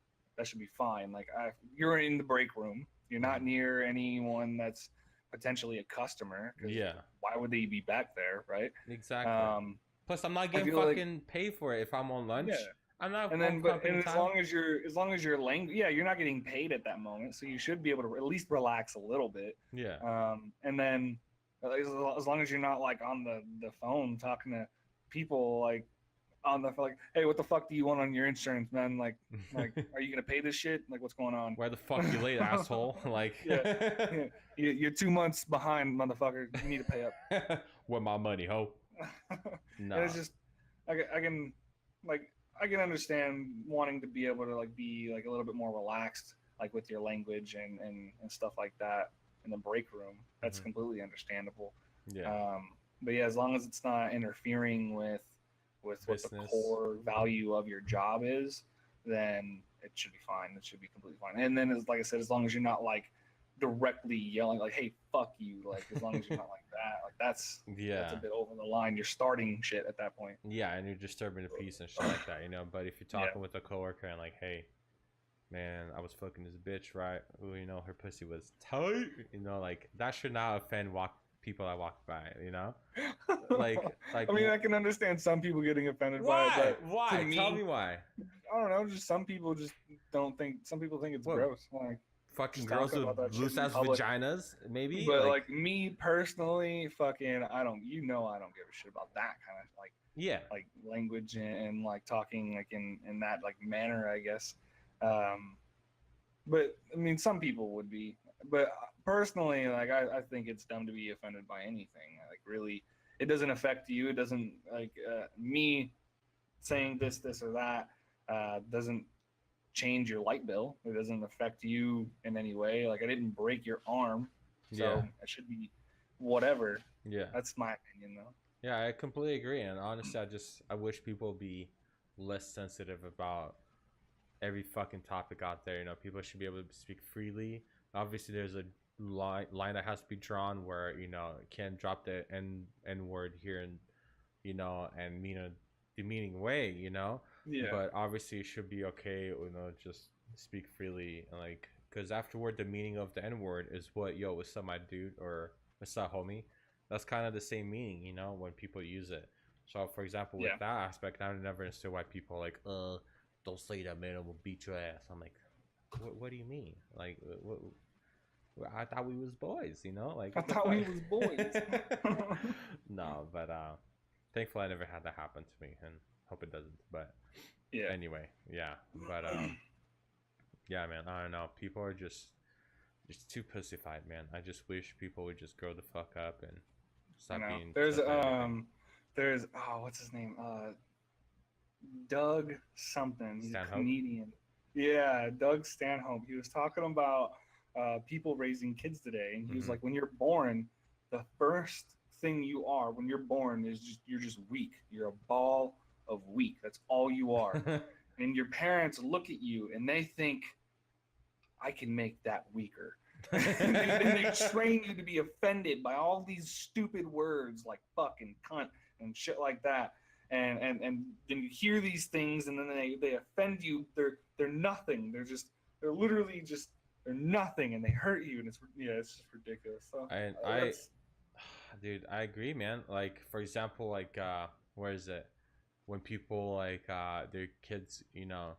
fine. Like you're in the break room, you're not near anyone that's potentially a customer. Yeah. Why would they be back there, right? Exactly. Plus, I'm not getting fucking paid for it if I'm on lunch. Yeah. I'm not. And then, as long as you're you're not getting paid at that moment, so you should be able to at least relax a little bit. Yeah. And then, as long as you're not like on the phone talking to people like on the like, "Hey, what the fuck do you want on your insurance, man? Like, are you gonna pay this shit? Like, what's going on? Where the fuck you late, asshole? Like, you're 2 months behind, motherfucker. You need to pay up." Where my money, ho? No. And it's just, I can understand wanting to be able to like be like a little bit more relaxed, like with your language and stuff like that in the break room. That's completely understandable. Yeah. But yeah, as long as it's not interfering with what the core value of your job is, then it should be fine. It should be completely fine. And then, like I said, as long as you're not like directly yelling like, "Hey, fuck you," like as long as you're not like that, like that's a bit over the line. You're starting shit at that point. Yeah, and you're disturbing the peace and shit like that, you know. But if you're talking with a coworker and like, "Hey, man, I was fucking this bitch, right? Ooh, you know, her pussy was tight," you know, like that should not offend people that walk by, you know. Like I mean, I can understand some people getting offended by it, but why? Tell me why. I don't know. Just some people just don't think. Some people think it's gross. Like fucking girls with loose ass vaginas, maybe. But like me personally, fucking, I don't give a shit about that kind of like language and like talking like in that like manner, I guess. But I mean, some people would be. But personally, like I think it's dumb to be offended by anything. Like really, it doesn't affect you. It doesn't like me saying this or that doesn't change your light bill. It doesn't affect you in any way. Like I didn't break your arm, so it should be whatever. Yeah, that's my opinion, though. Yeah, I completely agree. And honestly, I wish people be less sensitive about every fucking topic out there. You know, people should be able to speak freely. Obviously, there's a line that has to be drawn where, you know, can't drop the n word here and, you know, and mean a demeaning way, you know. Yeah. But obviously, it should be okay, you know, just speak freely, like, because afterward the meaning of the N word is what, yo, what's up, my dude, or what's up, homie. That's kind of the same meaning, you know, when people use it. So, for example, with Yeah. that aspect, I never understood why people are like, don't say that, man, I will beat your ass. I'm like, what do you mean? Like, I thought we was boys, you know? Like, I what the thought we fuck? was boys. No, but thankfully I never had that happen to me, and hope it doesn't. But Yeah. anyway, yeah. But yeah, man, I don't know. People are just too pussified, man. I just wish people would just grow the fuck up and I stop know. being tough at everything. There's what's his name? Doug something. He's a Stanhope. comedian. Yeah, Doug Stanhope. He was talking about people raising kids today, and he was Mm-hmm. like, when you're born, the first thing you are when you're born is you're just weak. You're a ball of weak. That's all you are. And your parents look at you and they think, I can make that weaker. And they train you to be offended by all these stupid words like fuck and cunt and shit like that. And then you hear these things and then they offend you. They're nothing. They're literally just they're nothing and they hurt you and it's just ridiculous. So and dude, I agree, man. Like, for example, like where is it? When people like their kids, you know,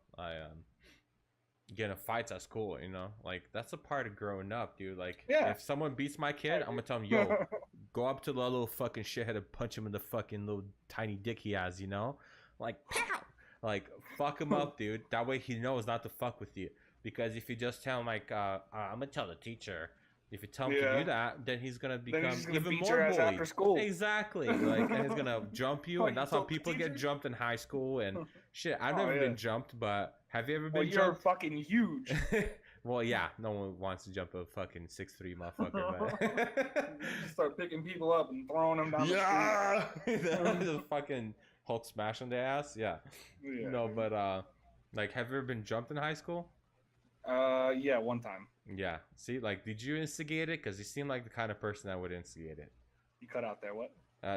get in fights at school, you know, like that's a part of growing up, dude. Like, yeah. if someone beats my kid, I'm gonna tell him, yo, go up to the little fucking shithead and punch him in the fucking little tiny dick he has, you know, like pow, like fuck him up, dude. That way he knows not to fuck with you. Because if you just tell him like, I'm gonna tell the teacher. If you tell him to do that, then he's gonna Then he's become just gonna even beat more your ass bullied. after school. Exactly, like, and he's gonna jump you, Oh, and you that's how told the people get teacher? jumped in high school and shit. I've Oh never yeah. been jumped, but have you ever Well, been you're jumped? fucking huge. Well, yeah, no one wants to jump a fucking 6'3" motherfucker, but You just start picking people up and throwing them down yeah, the street. just fucking Hulk smash on their ass. Yeah, Yeah, no, dude. but like, have you ever been jumped in high school? Yeah, one time. Yeah, see, like, did you instigate it? Because you seem like the kind of person that would instigate it. You cut out there. What?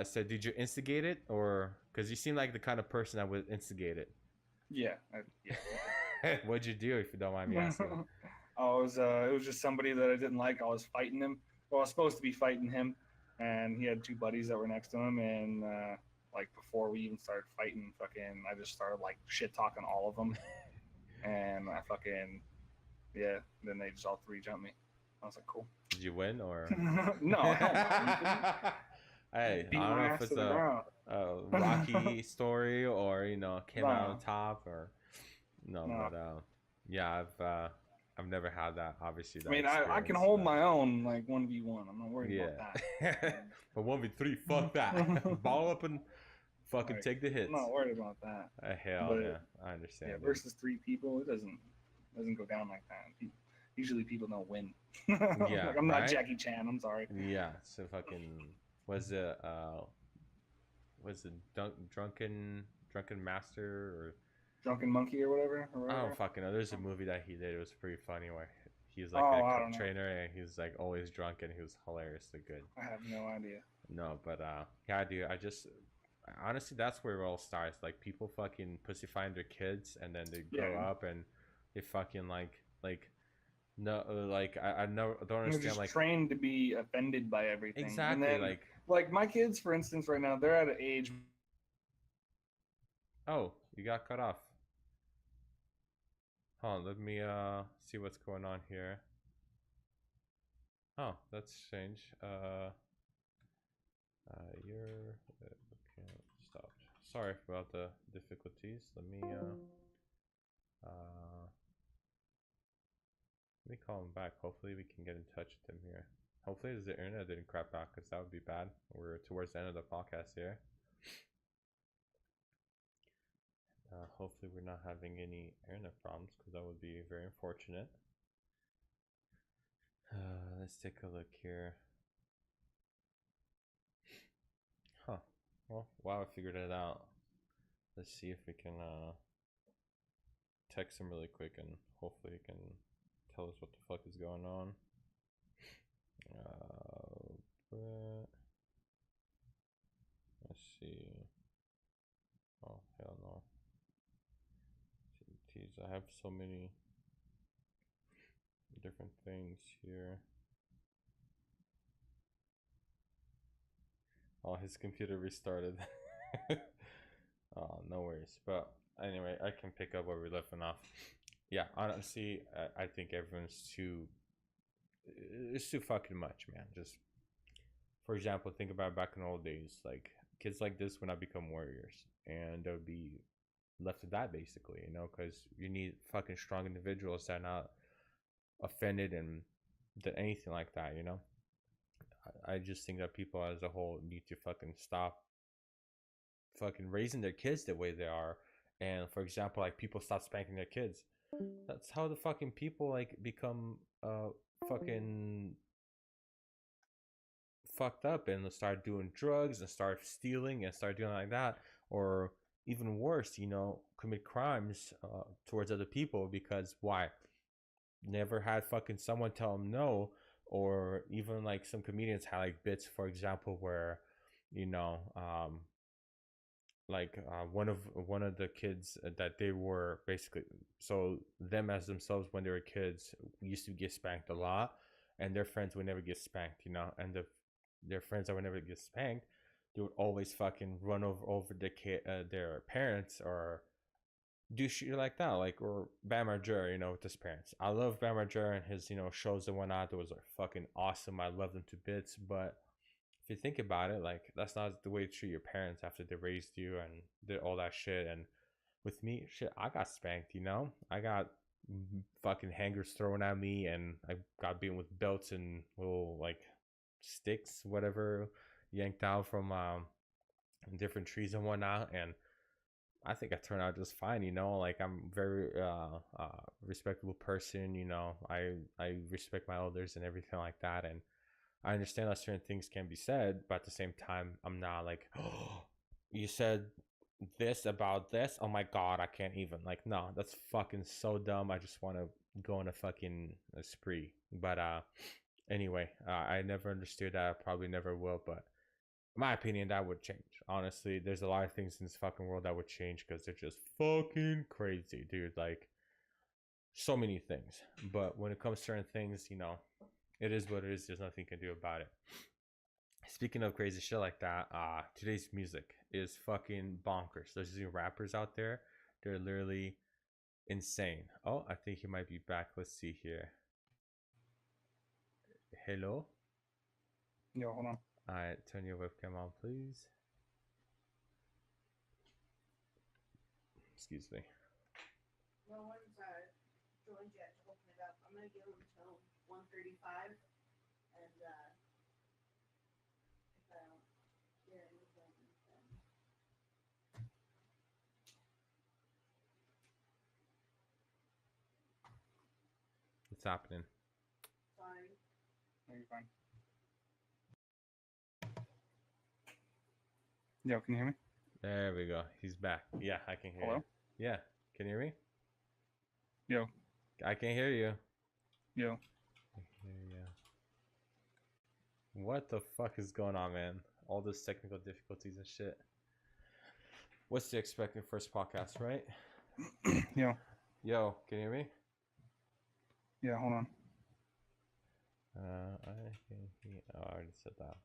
So did you instigate it, or because you seem like the kind of person that would instigate it? Yeah, yeah. What'd you do, if you don't mind me asking? It was just somebody that I didn't like. I was fighting him. Well, I was supposed to be fighting him, and he had two buddies that were next to him. And like before we even started fighting, fucking, I just started like shit talking all of them, and I fucking yeah. Then they just all three jumped me. I was like, cool. Did you win, or? No, hell no. Hey, Beat I don't my know if ass it's to the ground. a Rocky story, or, you know, came out on No, top, or no, no. but yeah, I've never had that, obviously, I that mean, I can experience, hold but my own like 1v1. I'm not worried about yeah. that. But 1v3, fuck that. Ball up and fucking Like, take the I'm hits. not worried about that. Hell But yeah, I understand, yeah, dude. versus three people, it doesn't go down like that. Usually people don't win. Yeah, Like, I'm not right? Jackie Chan. I'm sorry. Yeah, so fucking, was it drunken master, or Drunken Monkey or whatever. I don't fucking know. There's a movie that he did. It was pretty funny, where he's like Oh, I a don't know. trainer, and he's like always drunk, and he was hilariously good. I have no idea. No, but yeah, dude. I just honestly, that's where it all starts. Like, people fucking pussyfying their kids, and then they grow Yeah. up and they fucking like no, like I don't They're understand, just like, trained to be offended by everything. exactly, And then, like my kids, for instance, right now, they're at an age. oh, you got cut off. Hold on, let me see what's going on here. Oh, that's strange. You're okay, stopped. Sorry about the difficulties. Uh let me call him back. Hopefully we can get in touch with him here. Hopefully the internet didn't crap out, because that would be bad. We're towards the end of the podcast here. Hopefully we're not having any internet problems, because that would be very unfortunate. Let's take a look here. Huh. Well, wow, I figured it out. Let's see if we can text him really quick, and hopefully he can tell us what the fuck is going on. But let's see. Oh, hell no. Jeez, I have so many of different things here. Oh, his computer restarted. Oh, no worries. But anyway, I can pick up where we left off. Yeah, honestly, I think everyone's too. It's too fucking much, man. Just for example, think about back in the old days. Like kids like this would not become warriors, and they would be left to die basically. You know, because you need fucking strong individuals that are not offended and that anything like that. You know, I just think that people as a whole need to fucking stop fucking raising their kids the way they are. And for example, like people stop spanking their kids. That's how the fucking people like become fucking fucked up and start doing drugs and start stealing and start doing like that, or even worse, you know, commit crimes towards other people because why? Never had fucking someone tell them no, or even like some comedians had like bits, for example, where you know like one of the kids that they were basically, so them as themselves when they were kids used to get spanked a lot, and their friends would never get spanked, you know, and their friends that would never get spanked, they would always fucking run over the kid, their parents, or do shit like that, like, or Bam Margera, you know, with his parents. I love Bam Margera and his, you know, shows and whatnot. That was like fucking awesome. I love them to bits, but if you think about it, like that's not the way to treat your parents after they raised you and did all that shit. And with me, shit, I got spanked, you know? I got fucking hangers thrown at me, and I got beaten with belts and little like sticks, whatever, yanked out from different trees and whatnot. And I think I turned out just fine, you know. Like I'm very respectable person, you know. I respect my elders and everything like that, and I understand that certain things can be said, but at the same time, I'm not like, oh, you said this about this. Oh my god, I can't even. Like, no, that's fucking so dumb. I just want to go on a fucking spree. But anyway, I never understood that. I probably never will. But in my opinion, that would change. Honestly, there's a lot of things in this fucking world that would change because they're just fucking crazy, dude. Like, so many things. But when it comes to certain things, you know, it is what it is. There's nothing you can do about it. Speaking of crazy shit like that, today's music is fucking bonkers. There's these rappers out there. They're literally insane. Oh, I think he might be back. Let's see here. Hello? Yo, hold on. Alright, turn your webcam on, please. Excuse me. Well, once joined yet to open it up, I'm gonna give them until 1:35, and if I don't hear anything, then What's happening? sorry. No, you're fine. Yo, can you hear me? There we go. He's back. Yeah, I can hear Hello? you. Yeah, can you hear me? Yo, I can hear you. yo. I can hear you. What the fuck is going on, man? All those technical difficulties and shit. What's the expected first podcast, right? Yo, Yo, can you hear me? yeah, hold on. I can hear. Oh, I already said that.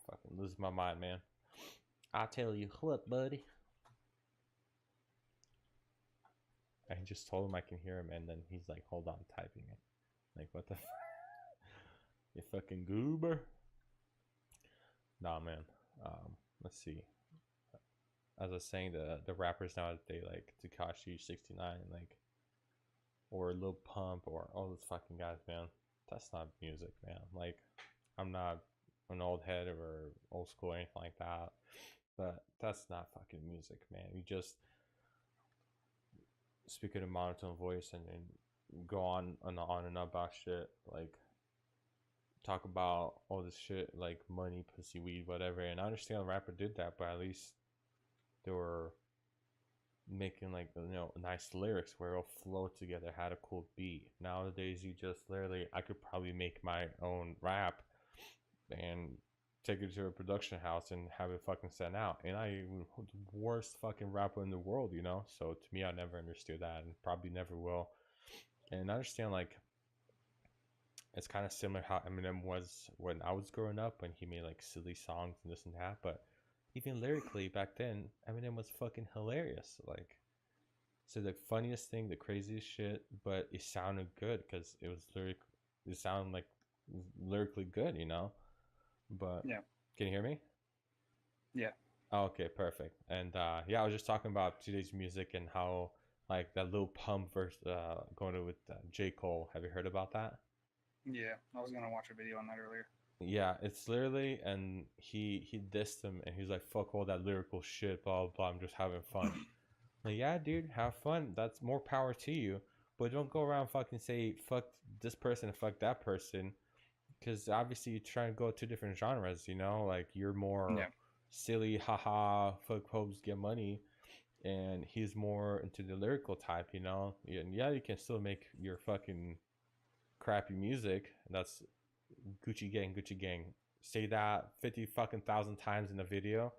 Fucking losing my mind, man. I tell you what, buddy. I just told him I can hear him, and then he's like, "Hold on, typing it." Like, what the? You fucking goober. Nah, man. Let's see. As I was saying, the rappers now, they like Tekashi 69, like, or Lil Pump, or all those fucking guys, man. That's not music, man. Like, I'm not an old head or old school or anything like that, but that's not fucking music, man. You just speak in a monotone voice and go on and on and on about shit, like talk about all this shit like money, pussy, weed, whatever. And I understand the rapper did that, but at least they were making like, you know, nice lyrics where it'll flow together, had a cool beat. Nowadays, you just literally, I could probably make my own rap and take it to a production house and have it fucking sent out. And I the worst fucking rapper in the world, you know. So to me, I never understood that, and probably never will. And I understand like it's kind of similar how Eminem was when I was growing up, when he made like silly songs and this and that. But even lyrically back then, Eminem was fucking hilarious. Like, so the funniest thing, the craziest shit, but it sounded good because it was lyric. It sounded like lyrically good, you know. But Yeah. can you hear me? Yeah. Oh, okay, perfect. And yeah, I was just talking about today's music and how like that little pump verse going to with J. Cole. Have you heard about that? Yeah. I was gonna watch a video on that earlier. Yeah, it's literally, and he dissed him, and he's like, "Fuck all that lyrical shit, blah blah. Blah. I'm just having fun." Like, yeah, dude, have fun. That's more power to you. But don't go around fucking say fuck this person and fuck that person, because obviously you're trying to go to different genres. You know, like you're more Yeah. silly, haha, fuck hoes, get money, and he's more into the lyrical type. You know, and yeah, you can still make your fucking crappy music. That's Gucci gang, Gucci gang. Say that 50 fucking thousand times in a video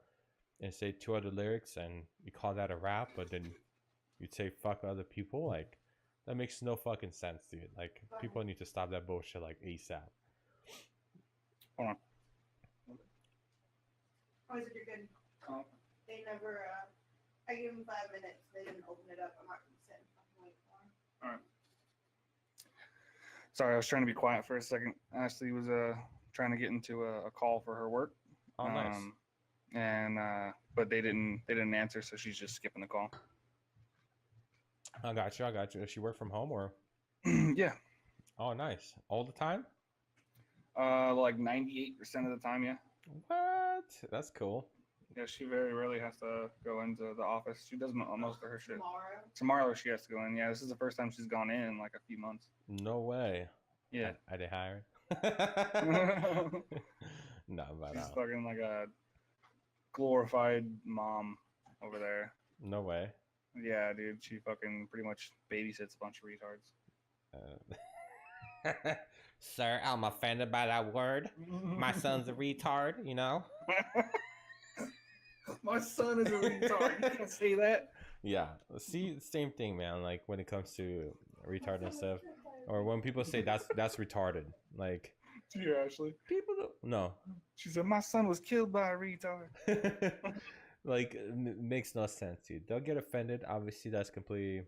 and say two other lyrics and you call that a rap, but then you'd say fuck other people. Like, that makes no fucking sense, dude. Like, people need to stop that bullshit like ASAP. Hold on. Oh, is it you're good? Oh. They never, I gave them 5 minutes. They didn't open it up. I'm not going to sit and fucking wait for them. All right. Sorry, I was trying to be quiet for a second. Ashley was trying to get into a call for her work. Oh, nice. And but they didn't answer, so she's just skipping the call. I got you. Does she work from home or? Yeah. Oh, nice. All the time? Like 98% of the time, yeah. What? That's cool. Yeah, she very rarely has to go into the office. She does most of her shit. Tomorrow? Tomorrow she has to go in. Yeah, this is the first time she's gone in like a few months. No way. Yeah. I did hire. No, but She's fucking like a glorified mom over there. no way. Yeah, dude. She fucking pretty much babysits a bunch of retards. Sir, I'm offended by that word. My son's a retard, you know? My son is a retard. You can't say that. Yeah. See, same thing, man. Like, when it comes to retard and stuff. Or when people say that's retarded. Like, Yeah, Ashley. people don't. No. She said, my son was killed by a retard. Like, makes no sense, dude. Don't get offended. Obviously, that's completely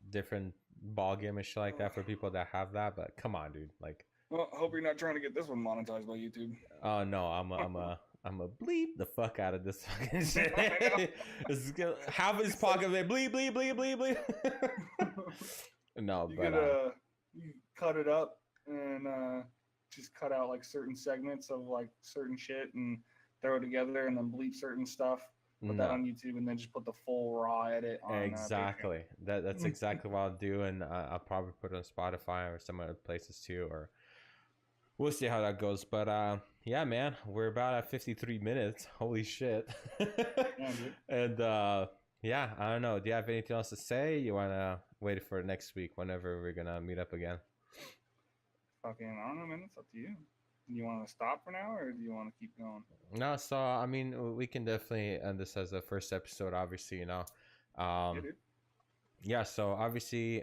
different ball game and shit like that for people that have that. But come on, dude. Like, Well, I hope you're not trying to get this one monetized by YouTube. oh no, I'm a bleep the fuck out of this fucking shit. Half his pocket they bleep bleep bleep bleep bleep. No, You but could you cut it up and just cut out like certain segments of like certain shit and throw it together and then bleep certain stuff. Put that no. on YouTube and then just put the full raw edit on Exactly. That's exactly what I'll do, and I'll probably put it on Spotify or some other places too, or we'll see how that goes. But yeah, man, we're about at 53 minutes. Holy shit. Yeah, dude. And yeah, I don't know. Do you have anything else to say? You wanna wait for next week whenever we're gonna meet up again? Fucking, I don't know, man. It's up to you. Do you want to stop for now or do you want to keep going? No, so I mean, we can definitely end this as a first episode, obviously, you know. Yeah, dude. Yeah, so obviously,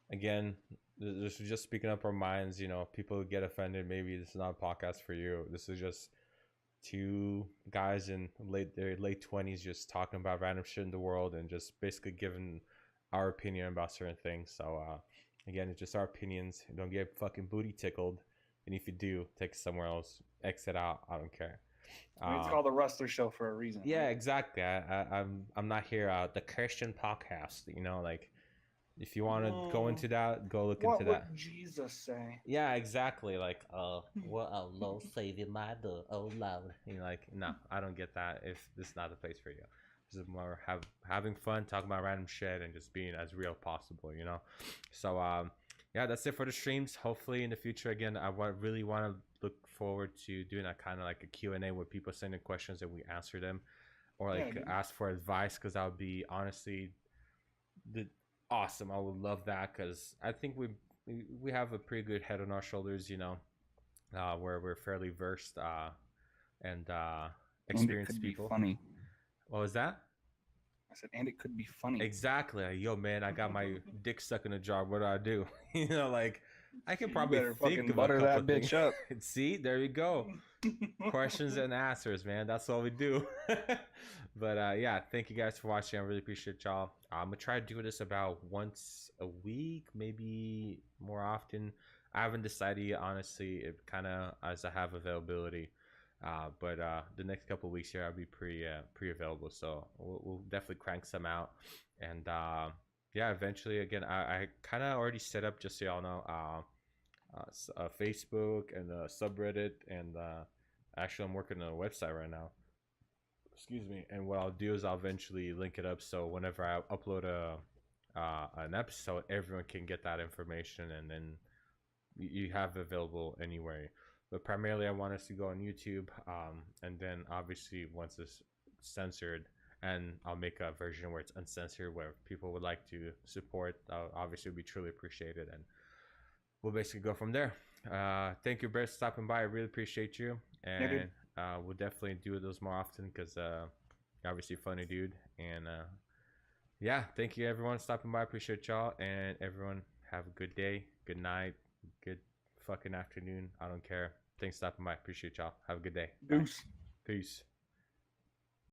again, this is just speaking up our minds, you know. People get offended, maybe this is not a podcast for you. This is just two guys in their late 20s just talking about random shit in the world and just basically giving our opinion about certain things. So again, it's just our opinions. Don't get fucking booty tickled, and if you do, take it somewhere else, exit out. I don't care. I mean, it's called the Russler Show for a reason. Yeah, right? exactly. I'm not here the Christian podcast, you know, like, if you want to go into that, go look What into that. would Jesus say? Yeah, exactly. Like, what a low savior mother, oh Lord. You know, like, no, I don't get that. If this is not the place for you, this is more having fun, talking about random shit, and just being as real possible, you know. So yeah, that's it for the streams. Hopefully in the future, again, I really want to look forward to doing a kind of like a Q&A where people send in questions and we answer them, or like ask for advice, because that would be honestly awesome. I would love that, because I think we have a pretty good head on our shoulders, you know, where we're fairly versed and experienced people. Funny. What was that? I said, and it could be funny. Exactly. Like, yo, man, I got my dick stuck in a jar. What do I do? You know, like I can You probably better think fucking of a butter couple that of bitch things. up. See, there you go. Questions and answers, man. That's all we do. But yeah, thank you guys for watching. I really appreciate y'all. I'm gonna try to do this about once a week, maybe more often. I haven't decided yet, honestly. It kind of as I have availability. But the next couple of weeks here, I'll be pretty available. So we'll definitely crank some out. And yeah, eventually, again, I kind of already set up, just so y'all know, Facebook and subreddit, and actually I'm working on a website right now. Excuse me. And what I'll do is I'll eventually link it up, so whenever I upload an episode, everyone can get that information, and then you have it available anywhere. But primarily, I want us to go on YouTube, and then obviously once it's censored, and I'll make a version where it's uncensored, where people would like to support. Obviously, would be truly appreciated, and we'll basically go from there. Thank you, Brett, for stopping by. I really appreciate you, and we'll definitely do those more often because you're obviously a funny dude. And yeah, thank you everyone stopping by. I appreciate y'all, and everyone have a good day, good night, good fucking afternoon. I don't care. Thanks for stopping by. Appreciate y'all. Have a good day. Deuce. Peace.